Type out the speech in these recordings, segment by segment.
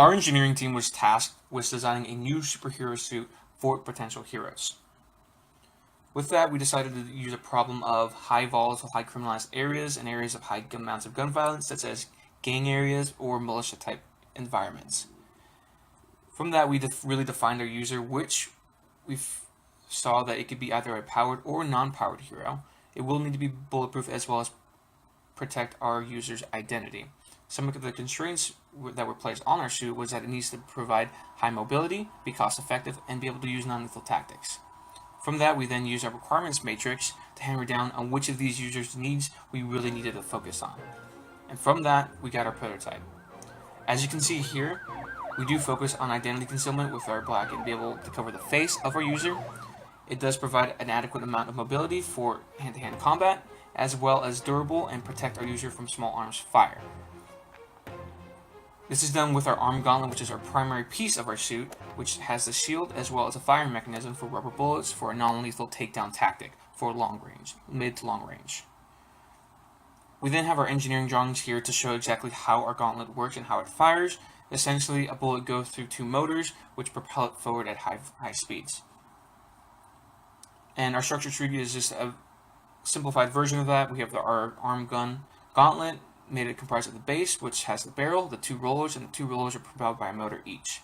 Our engineering team was tasked with designing a new superhero suit for potential heroes. With that, we decided to use a problem of high volatile, high criminalized areas and areas of high amounts of gun violence, such as gang areas or militia type environments. From that, we really defined our user, which we saw that it could be either a powered or non-powered hero. It will need to be bulletproof as well as protect our user's identity. Some of the constraints that were placed on our suit was that it needs to provide high mobility, be cost effective, and be able to use non-lethal tactics. From that, we then used our requirements matrix to hammer down on which of these users' needs we really needed to focus on. And from that, we got our prototype. As you can see here, we do focus on identity concealment with our black and be able to cover the face of our user. It does provide an adequate amount of mobility for hand-to-hand combat, as well as durable and protect our user from small arms fire. This is done with our arm gauntlet, which is our primary piece of our suit, which has the shield as well as a firing mechanism for rubber bullets for a non-lethal takedown tactic for long range, mid to long range. We then have our engineering drawings here to show exactly how our gauntlet works and how it fires. Essentially, a bullet goes through two motors, which propel it forward at high speeds. And our structure tree is just a simplified version of that. We have our arm gun gauntlet, made it comprised of the base, which has the barrel, the two rollers, and the two rollers are propelled by a motor each.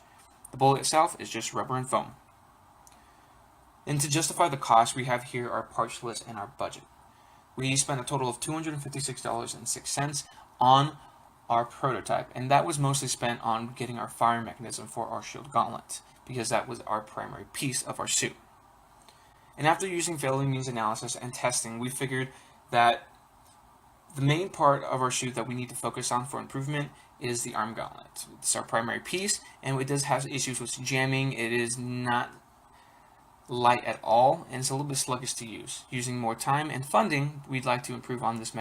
The bullet itself is just rubber and foam. And to justify the cost, we have here our parts list and our budget. We spent a total of $256.06 on our prototype, and that was mostly spent on getting our firing mechanism for our shield gauntlet, because that was our primary piece of our suit. And after using failing means analysis and testing, we figured that the main part of our suit that we need to focus on for improvement is the arm gauntlet. It's our primary piece, and it does have issues with jamming. It is not light at all, and it's a little bit sluggish to use. Using more time and funding, we'd like to improve on this